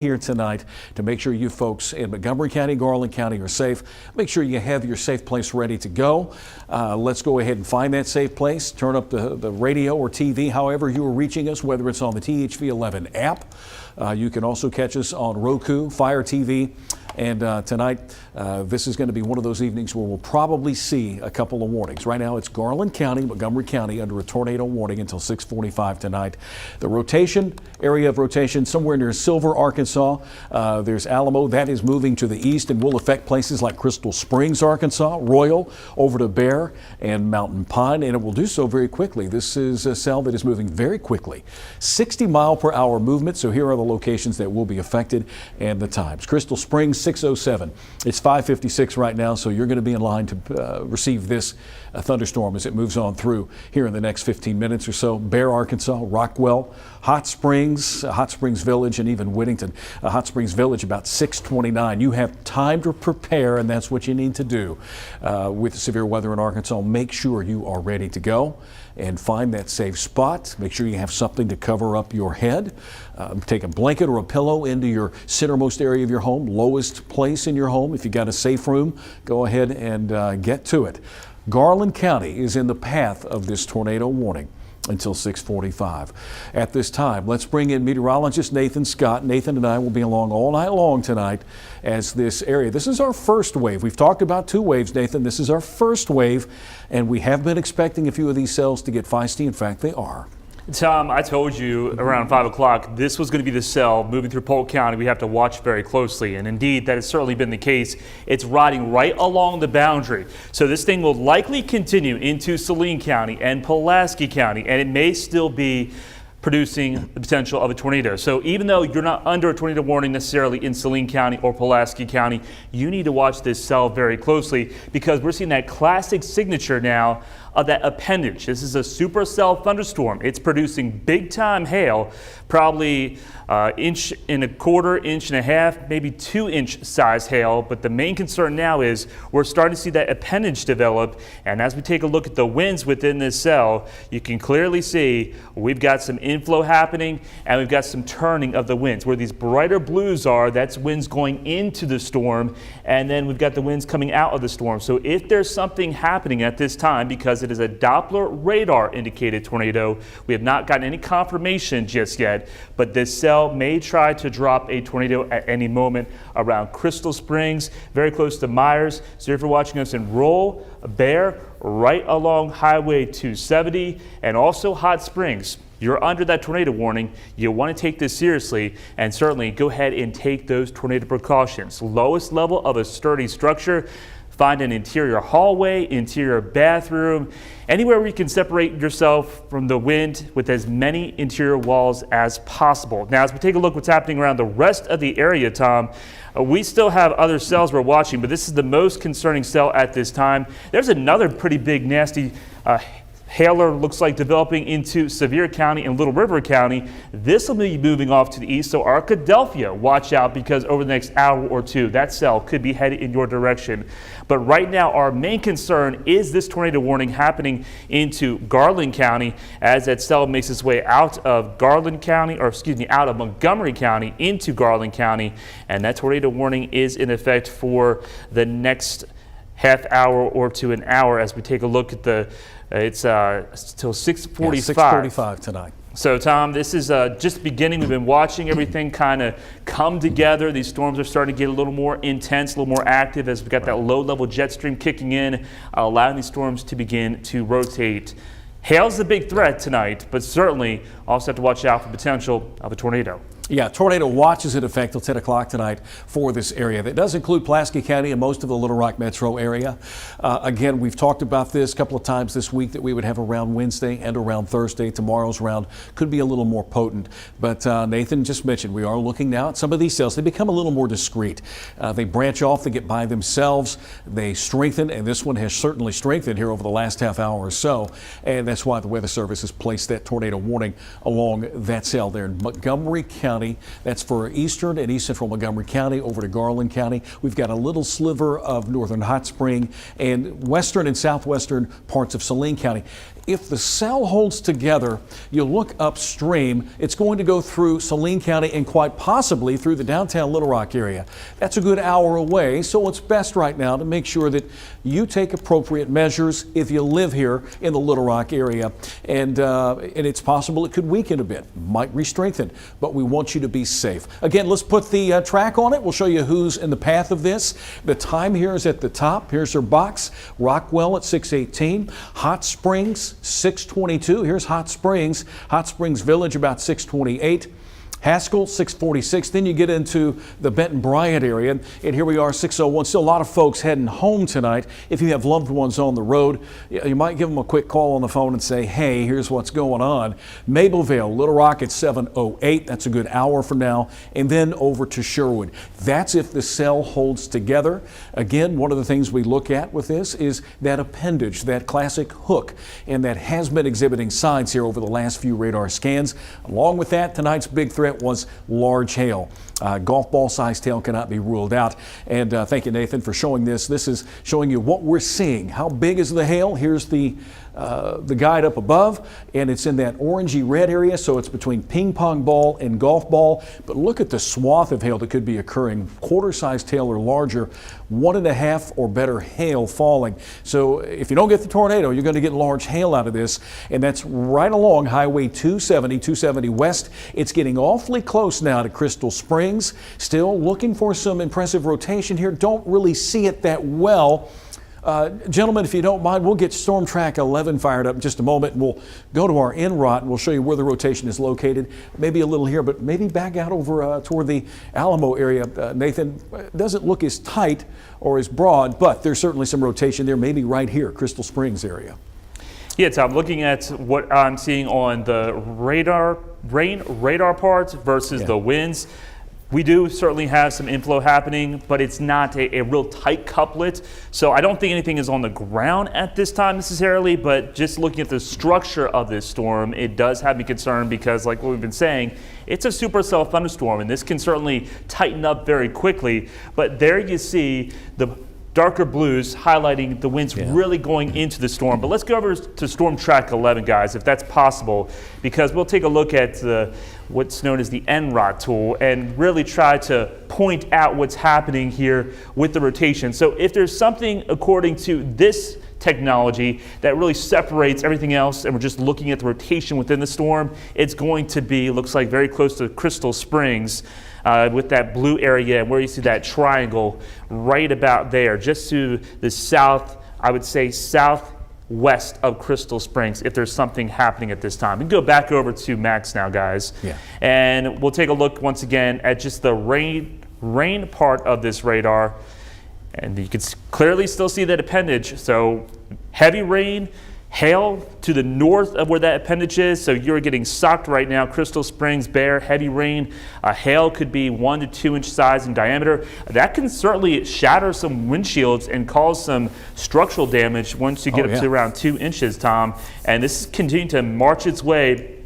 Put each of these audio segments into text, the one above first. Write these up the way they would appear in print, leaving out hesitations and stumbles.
here tonight to make sure you folks in Montgomery County, Garland County are safe. Make sure you have your safe place ready to go. Let's go ahead and find that safe place. Turn up the radio or TV, however you are reaching us, whether it's on the THV11 app. You can also catch us on Roku, Fire TV. And tonight, this is going to be one of those evenings where we'll probably see a couple of warnings. Right now, it's Garland County, Montgomery County under a tornado warning until 6:45 tonight. The area of rotation, somewhere near Silver, Arkansas. There's Alamo. That is moving to the east and will affect places like Crystal Springs, Arkansas, Royal, over to Bear and Mountain Pine, and it will do so very quickly. This is a cell that is moving very quickly. 60-mile-per-hour movement, so here are the locations that will be affected and the times. Crystal Springs, 6:07. It's 5:56 right now, so you're going to be in line to receive this thunderstorm as it moves on through here in the next 15 minutes or so. Bear, Arkansas, Rockwell, Hot Springs Village, and even Whittington. Hot Springs Village about 6:29. You have time to prepare, and that's what you need to do with severe weather in Arkansas. Make sure you are ready to go and find that safe spot. Make sure you have something to cover up your head. Take a blanket or a pillow into your centermost area of your home, lowest place in your home. If you got a safe room, go ahead and get to it. Garland County is in the path of this tornado warning until 6:45. At this time, let's bring in meteorologist Nathan Scott. Nathan and I will be along all night long tonight as this area. This is our first wave. We've talked about two waves, Nathan. This is our first wave, and we have been expecting a few of these cells to get feisty. In fact, they are. Tom, I told you around 5 o'clock this was going to be the cell moving through Polk County. We have to watch very closely, and indeed that has certainly been the case. It's riding right along the boundary. So this thing will likely continue into Saline County and Pulaski County, and it may still be producing the potential of a tornado. So even though you're not under a tornado warning necessarily in Saline County or Pulaski County, you need to watch this cell very closely because we're seeing that classic signature now of that appendage. This is a supercell thunderstorm. It's producing big time hail, probably inch and a quarter, inch and a half, maybe 2-inch size hail. But the main concern now is we're starting to see that appendage develop. And as we take a look at the winds within this cell, you can clearly see we've got some inflow happening and we've got some turning of the winds. Where these brighter blues are, that's winds going into the storm. And then we've got the winds coming out of the storm. So if there's something happening at this time, because it is a Doppler radar indicated tornado, we have not gotten any confirmation just yet, but this cell may try to drop a tornado at any moment around Crystal Springs, very close to Myers. So if you're watching us in Roll, Bear, right along Highway 270, and also Hot Springs, you're under that tornado warning. You want to take this seriously and certainly go ahead and take those tornado precautions. Lowest level of a sturdy structure. Find an interior hallway, interior bathroom, anywhere where you can separate yourself from the wind with as many interior walls as possible. Now, as we take a look what's happening around the rest of the area, Tom, we still have other cells we're watching, but this is the most concerning cell at this time. There's another pretty big, nasty hailer looks like developing into Sevier County and Little River County. This will be moving off to the east, so Arkadelphia, watch out because over the next hour or two, that cell could be headed in your direction. But right now, our main concern is this tornado warning happening into Garland County as that cell makes its way out of out of Montgomery County into Garland County, and that tornado warning is in effect for the next half hour or to an hour as we take a look at it's till 6:45. Yeah, 6:45 tonight. So, Tom, this is just beginning. We've been watching everything kind of come together. These storms are starting to get a little more intense, a little more active as we've got that low-level jet stream kicking in, allowing these storms to begin to rotate. Hail's the big threat tonight, but certainly also have to watch out for potential of a tornado. Yeah, tornado watch is in effect till 10 o'clock tonight for this area. That does include Pulaski County and most of the Little Rock metro area. Again, we've talked about this a couple of times this week that we would have around Wednesday and around Thursday. Tomorrow's round could be a little more potent. But Nathan just mentioned we are looking now at some of these cells. They become a little more discreet. They branch off, they get by themselves, they strengthen, and this one has certainly strengthened here over the last half hour or so. And that's why the Weather Service has placed that tornado warning along that cell there in Montgomery County. That's for eastern and east central Montgomery County over to Garland County. We've got a little sliver of northern Hot Spring and western and southwestern parts of Saline County. if the cell holds together, you look upstream, it's going to go through Saline County and quite possibly through the downtown Little Rock area. That's a good hour away, so it's best right now to make sure that you take appropriate measures if you live here in the Little Rock area. And it's possible it could weaken a bit, might re-strengthen, but we want you to be safe. Again, let's put the track on it. We'll show you who's in the path of this. The time here is at the top. Here's her box. Rockwell at 6:18. Hot Springs 6:22. Here's Hot Springs. Hot Springs Village about 6:28. Haskell 6:46. Then you get into the Benton Bryant area, and here we are 6:01. Still a lot of folks heading home tonight. If you have loved ones on the road, you might give them a quick call on the phone and say, hey, here's what's going on. Mableville, Little Rock at 7:08. That's a good hour from now. And then over to Sherwood. That's if the cell holds together. Again, one of the things we look at with this is that appendage, that classic hook, and that has been exhibiting signs here over the last few radar scans. Along with that, tonight's big threat was large hail. Golf ball sized hail cannot be ruled out. And thank you, Nathan, for showing this. This is showing you what we're seeing. How big is the hail? Here's the guide up above, and it's in that orangey red area, so it's between ping pong ball and golf ball. But look at the swath of hail that could be occurring. Quarter-sized hail or larger, 1.5 or better hail falling. So if you don't get the tornado, you're going to get large hail out of this, and that's right along Highway 270 West. It's getting awfully close now to Crystal Springs. Still looking for some impressive rotation here. Don't really see it that well. Gentlemen, if you don't mind, we'll get Storm Track 11 fired up in just a moment, and we'll go to our en-route and we'll show you where the rotation is located. Maybe a little here, but maybe back out over toward the Alamo area. Nathan, doesn't look as tight or as broad, but there's certainly some rotation there, maybe right here, Crystal Springs area. Yeah, Tom, looking at what I'm seeing on the rain radar parts versus the winds, we do certainly have some inflow happening, but it's not a real tight couplet. So I don't think anything is on the ground at this time necessarily, but just looking at the structure of this storm, it does have me concerned because, like what we've been saying, it's a supercell thunderstorm, and this can certainly tighten up very quickly. But there you see the darker blues highlighting the winds really going into the storm. But let's go over to Storm Track 11, guys, if that's possible, because we'll take a look at what's known as the en-route tool and really try to point out what's happening here with the rotation. So if there's something according to this technology that really separates everything else and we're just looking at the rotation within the storm, it's going to be, looks like, very close to Crystal Springs. With that blue area and where you see that triangle right about there, just to the south, I would say southwest of Crystal Springs, if there's something happening at this time. We can go back over to Max now, guys. Yeah. And we'll take a look once again at just the rain part of this radar. And you can clearly still see that appendage. So heavy rain, hail to the north of where that appendage is, so you're getting socked right now. Crystal Springs, Bear, heavy rain. Hail could be 1 to 2 inch size in diameter. That can certainly shatter some windshields and cause some structural damage once you get up to around 2 inches, Tom. And this is continuing to march its way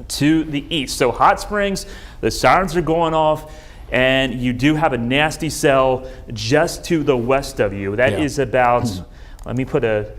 to the east. So Hot Springs, the sirens are going off, and you do have a nasty cell just to the west of you. That is about, let me put a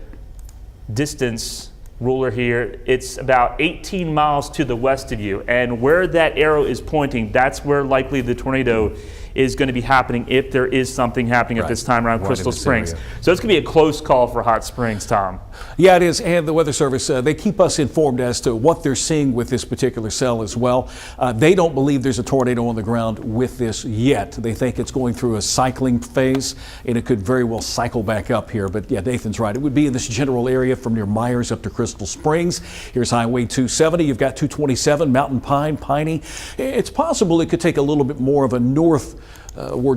distance ruler here. It's about 18 miles to the west of you, and where that arrow is pointing, that's where likely the tornado is going to be happening if there is something happening at this time around Crystal Springs. So it's going to be a close call for Hot Springs, Tom. Yeah, it is, and the Weather Service, they keep us informed as to what they're seeing with this particular cell as well. They don't believe there's a tornado on the ground with this yet. They think it's going through a cycling phase, and it could very well cycle back up here. But yeah, Nathan's right. It would be in this general area from near Myers up to Crystal Springs. Here's Highway 270. You've got 227, Mountain Pine, Piney. It's possible it could take a little bit more of a northward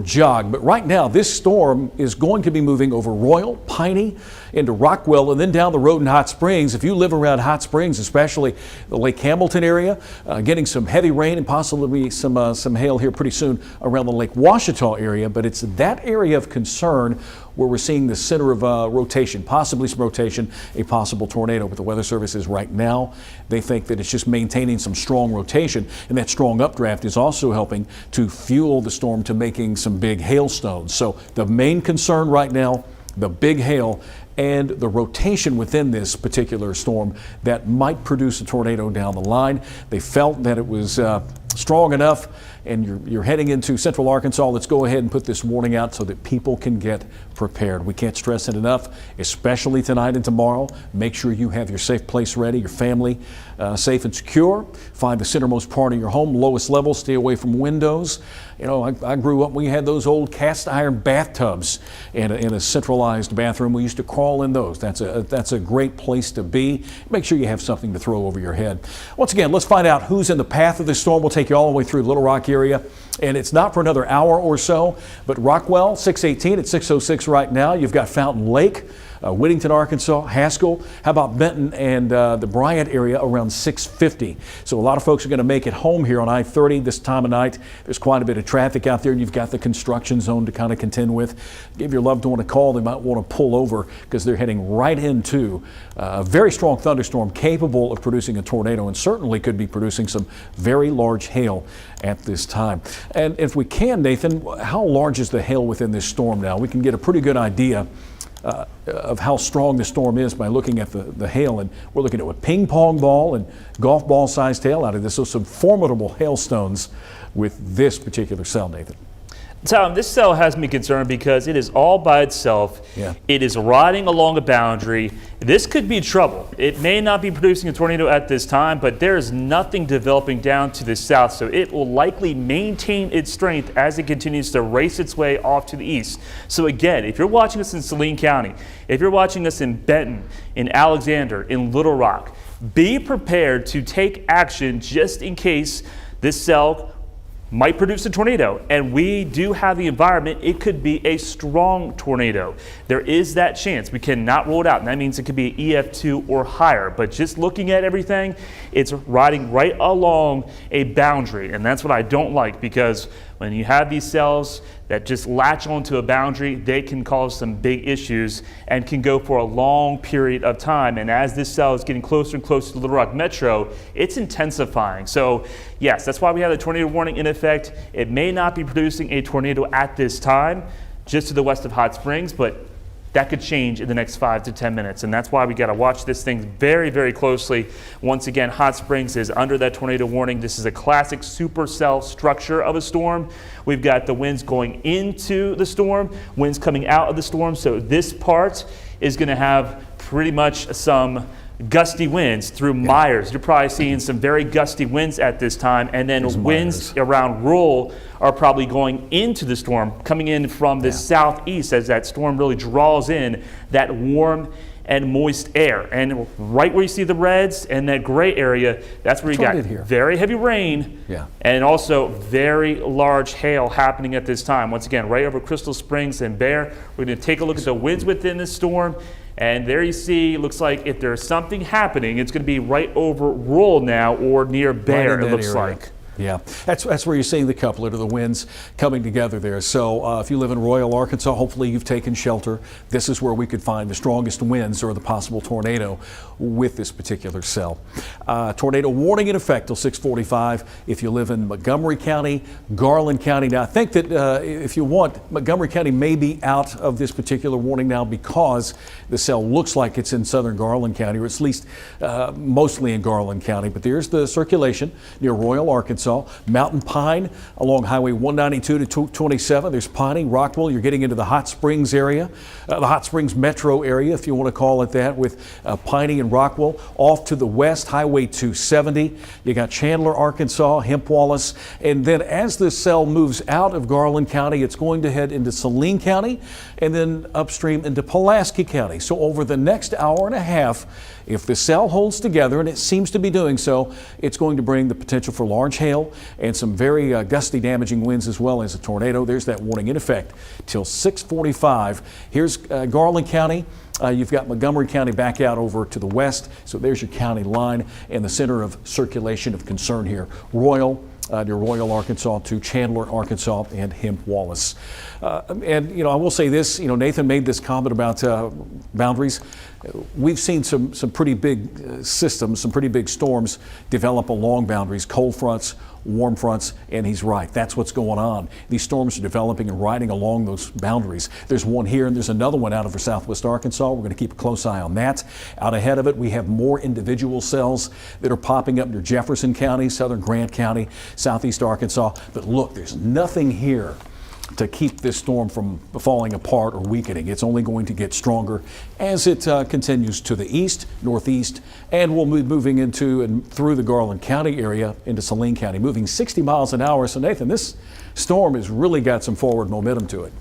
jog, but right now this storm is going to be moving over Royal, Piney, into Rockwell, and then down the road in Hot Springs. If you live around Hot Springs, especially the Lake Hamilton area, getting some heavy rain and possibly some hail here pretty soon around the Lake Washita area, but it's that area of concern where we're seeing the center of rotation, possibly some rotation, a possible tornado. But the Weather Service is right now, they think that it's just maintaining some strong rotation, and that strong updraft is also helping to fuel the storm to making some big hailstones. So the main concern right now, the big hail, and the rotation within this particular storm that might produce a tornado down the line. They felt that it was strong enough, and you're heading into central Arkansas. Let's go ahead and put this warning out so that people can get prepared. We can't stress it enough, especially tonight and tomorrow. Make sure you have your safe place ready, your family safe and secure. Find the centermost part of your home, lowest level. Stay away from windows. You know, I grew up, we had those old cast iron bathtubs in a centralized bathroom. We used to crawl in those. That's a great place to be. Make sure you have something to throw over your head. Once again, let's find out who's in the path of this storm. We'll take you all the way through Little Rock area. And it's not for another hour or so, but Rockwell, 618 at 606 right now. You've got Fountain Lake, Whittington, Arkansas, Haskell. How about Benton and the Bryant area around 650? So a lot of folks are going to make it home here on I-30 this time of night. There's quite a bit of traffic out there, and you've got the construction zone to kind of contend with. Give your loved one a call. They might want to pull over because they're heading right into a very strong thunderstorm capable of producing a tornado, and certainly could be producing some very large hail at this time. And if we can, Nathan, how large is the hail within this storm now? We can get a pretty good idea of how strong the storm is by looking at the hail, and we're looking at a ping pong ball and golf ball sized hail out of this. So some formidable hailstones with this particular cell, Nathan. Tom, this cell has me concerned because it is all by itself. Yeah. It is riding along a boundary. This could be trouble. It may not be producing a tornado at this time, but there is nothing developing down to the south, so it will likely maintain its strength as it continues to race its way off to the east. So again, if you're watching us in Saline County, if you're watching us in Benton, in Alexander, in Little Rock, be prepared to take action just in case this cell might produce a tornado, and we do have the environment. It could be a strong tornado. There is that chance. We cannot rule it out, and that means it could be EF2 or higher. But just looking at everything, it's riding right along a boundary, and that's what I don't like, because when you have these cells that just latch onto a boundary, they can cause some big issues and can go for a long period of time. And as this cell is getting closer and closer to Little Rock Metro, it's intensifying. So yes, that's why we have the tornado warning in effect. It may not be producing a tornado at this time, just to the west of Hot Springs, but that could change in the next 5 to 10 minutes. And that's why we got to watch this thing very, very closely. Once again, Hot Springs is under that tornado warning. This is a classic supercell structure of a storm. We've got the winds going into the storm, winds coming out of the storm. So this part is going to have pretty much some gusty winds through Myers. You're probably seeing some very gusty winds at this time, and then winds around Rural are probably going into the storm, coming in from the southeast as that storm really draws in that warm and moist air. And right where you see the reds and that gray area, that's where you got very heavy rain and also very large hail happening at this time. Once again, right over Crystal Springs and Bear. We're going to take a look at the winds within this storm. And there you see, looks like if there's something happening, it's going to be right over Rural now or near Bear, it looks like. Yeah, that's where you're seeing the couplet of the winds coming together there. So if you live in Royal, Arkansas, hopefully you've taken shelter. This is where we could find the strongest winds or the possible tornado with this particular cell. Tornado warning in effect till 6:45 if you live in Montgomery County, Garland County. Now I think that if you want, Montgomery County may be out of this particular warning now because the cell looks like it's in southern Garland County, or at least mostly in Garland County. But there's the circulation near Royal, Arkansas. Mountain Pine along Highway 192 to 227. There's Piney, Rockwell. You're getting into the Hot Springs area, the Hot Springs metro area, if you want to call it that, with Piney and Rockwell. Off to the west, Highway 270. You got Chandler, Arkansas, Hemp-Wallace. And then as this cell moves out of Garland County, it's going to head into Saline County and then upstream into Pulaski County. So over the next hour and a half, if the cell holds together, and it seems to be doing so, it's going to bring the potential for large hail and some very gusty, damaging winds as well as a tornado. There's that warning in effect till 6:45. Here's Garland County. You've got Montgomery County back out over to the west. So there's your county line and the center of circulation of concern here. Royal, near Royal, Arkansas, to Chandler, Arkansas, and Hemp-Wallace. And, you know, I will say this, you know, Nathan made this comment about boundaries. We've seen some pretty big systems, some pretty big storms develop along boundaries, cold fronts warm fronts, and he's right. That's what's going on. These storms are developing and riding along those boundaries. There's one here, and there's another one out over southwest Arkansas. We're going to keep a close eye on that. Out ahead of it, we have more individual cells that are popping up near Jefferson County, southern Grant County, southeast Arkansas. But look, there's nothing here to keep this storm from falling apart or weakening. It's only going to get stronger as it continues to the east, northeast, and we'll be moving into and through the Garland County area into Saline County, moving 60 miles an hour. So Nathan, this storm has really got some forward momentum to it.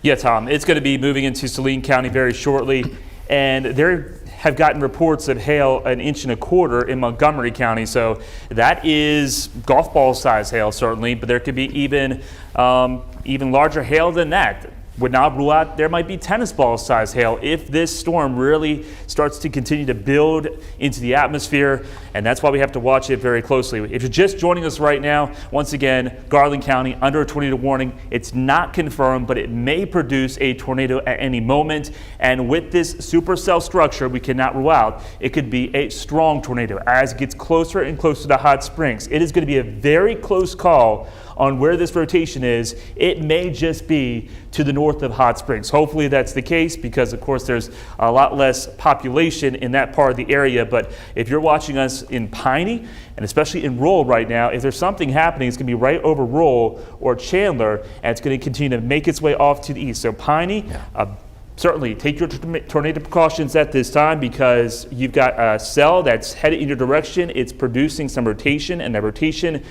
Yeah, Tom, it's going to be moving into Saline County very shortly, and there have gotten reports of hail 1.25 inches in Montgomery County. So that is golf ball size hail, certainly, but there could be even larger hail than that. Would not rule out there might be tennis ball size hail if this storm really starts to continue to build into the atmosphere, and that's why we have to watch it very closely. If you're just joining us right now, once again, Garland County under a tornado warning. It's not confirmed, but it may produce a tornado at any moment, and with this supercell structure, we cannot rule out it could be a strong tornado as it gets closer and closer to Hot Springs. It is going to be a very close call on where this rotation is. It may just be to the north of Hot Springs. Hopefully that's the case because, of course, there's a lot less population in that part of the area. But if you're watching us in Piney, and especially in Roll right now, if there's something happening, it's going to be right over Roll or Chandler, and it's going to continue to make its way off to the east. So Piney, certainly take your tornado precautions at this time because you've got a cell that's headed in your direction. It's producing some rotation, and that rotation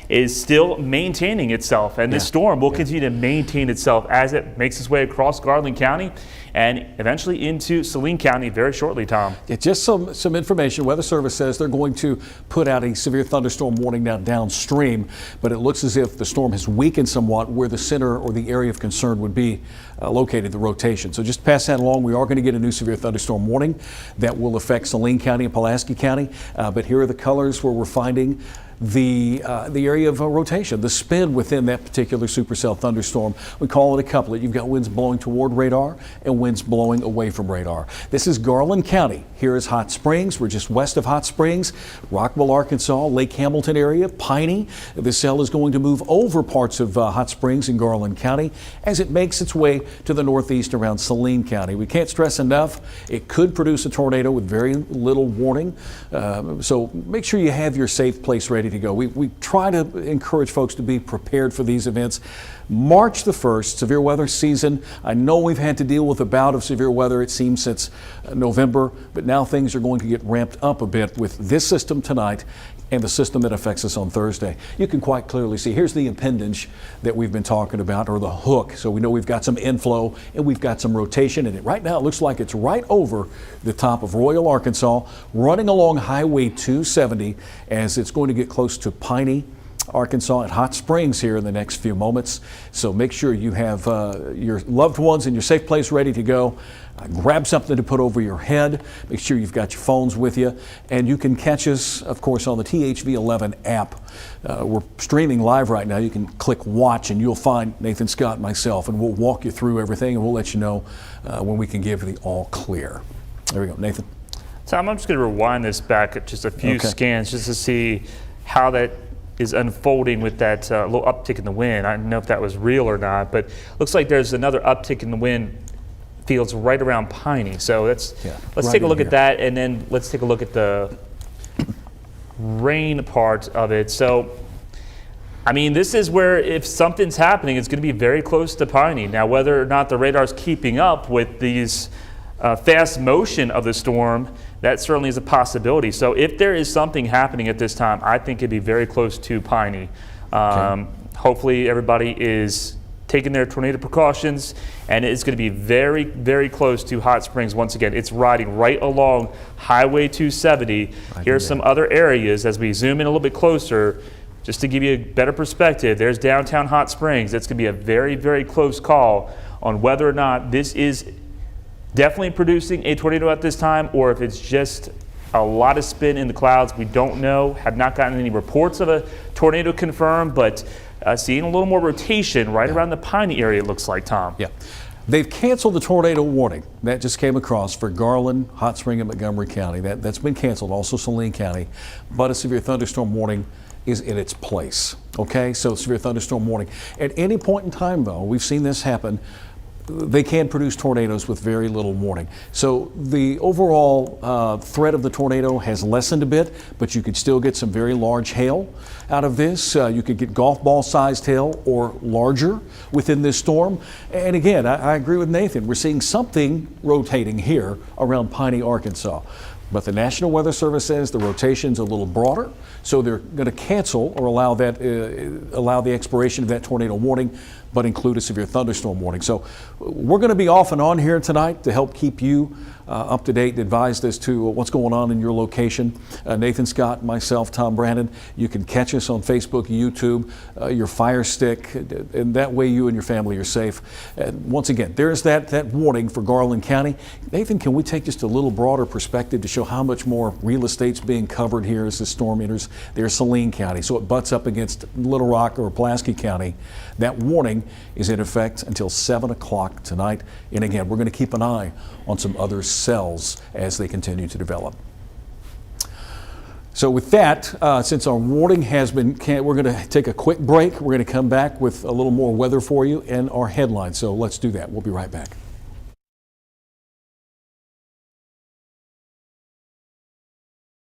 is still maintaining itself, and this storm will continue to maintain itself as it makes its way across Garland County and eventually into Saline County very shortly, Tom. Just some information. Weather Service says they're going to put out a severe thunderstorm warning now downstream, but it looks as if the storm has weakened somewhat where the center or the area of concern would be located, the rotation. So just pass that along. We are going to get a new severe thunderstorm warning that will affect Saline County and Pulaski County, but here are the colors where we're finding the area of rotation, the spin within that particular supercell thunderstorm. We call it a couplet. You've got winds blowing toward radar and winds blowing away from radar. This is Garland County. Here is Hot Springs. We're just west of Hot Springs, Rockville, Arkansas, Lake Hamilton area, Piney. The cell is going to move over parts of Hot Springs in Garland County as it makes its way to the northeast around Saline County. We can't stress enough, it could produce a tornado with very little warning. So make sure you have your safe place ready to go. We try to encourage folks to be prepared for these events. March the 1st, severe weather season. I know we've had to deal with a bout of severe weather, it seems, since November, but now things are going to get ramped up a bit with this system tonight and the system that affects us on Thursday. You can quite clearly see, here's the appendage that we've been talking about, or the hook. So we know we've got some inflow and we've got some rotation in it. Right now it looks like it's right over the top of Royal, Arkansas, running along Highway 270 as it's going to get close to Piney, Arkansas, and Hot Springs here in the next few moments. So make sure you have your loved ones in your safe place ready to go. Grab something to put over your head. Make sure you've got your phones with you. And you can catch us, of course, on the THV11 app. We're streaming live right now. You can click watch and you'll find Nathan Scott and myself, and we'll walk you through everything and we'll let you know when we can give the all clear. There we go, Nathan. Tom, I'm just going to rewind this back just a few scans just to see how that is unfolding with that little uptick in the wind. I don't know if that was real or not, but looks like there's another uptick in the wind fields right around Piney. So let's take a look at that, and then let's take a look at the rain part of it. So, I mean, this is where if something's happening, it's going to be very close to Piney. Now, whether or not the radar's keeping up with these fast motion of the storm, that certainly is a possibility. So if there is something happening at this time, I think it'd be very close to Piney. Hopefully everybody is taking their tornado precautions, and it's going to be very, very close to Hot Springs. Once again, it's riding right along Highway 270. Here's some other areas as we zoom in a little bit closer, just to give you a better perspective. There's downtown Hot Springs. It's going to be a very, very close call on whether or not this is definitely producing a tornado at this time, or if it's just a lot of spin in the clouds. We don't know. Have not gotten any reports of a tornado confirmed, but seeing a little more rotation right around the Piney area, it looks like, Tom. Yeah. They've canceled the tornado warning. That just came across for Garland, Hot Spring, and Montgomery County. That's been canceled, also Saline County. But a severe thunderstorm warning is in its place. Okay, so severe thunderstorm warning. At any point in time, though, we've seen this happen. They can produce tornadoes with very little warning. So the overall threat of the tornado has lessened a bit, but you could still get some very large hail out of this. You could get golf ball sized hail or larger within this storm. And again, I agree with Nathan. We're seeing something rotating here around Piney, Arkansas. But the National Weather Service says the rotation's a little broader, so they're going to cancel or allow the expiration of that tornado warning, but include a severe thunderstorm warning. So we're going to be off and on here tonight to help keep you up to date and advised as to what's going on in your location. Nathan Scott, myself, Tom Brannon. You can catch us on Facebook, YouTube, your Fire Stick, and that way you and your family are safe. Once again, there's that warning for Garland County. Nathan, can we take just a little broader perspective to show how much more real estate's being covered here as the storm enters their Saline County? So it butts up against Little Rock or Pulaski County. That warning is in effect until 7 o'clock tonight. And again, we're going to keep an eye on some other cells as they continue to develop. So with that, since our warning has been, we're going to take a quick break. We're going to come back with a little more weather for you and our headlines. So let's do that. We'll be right back.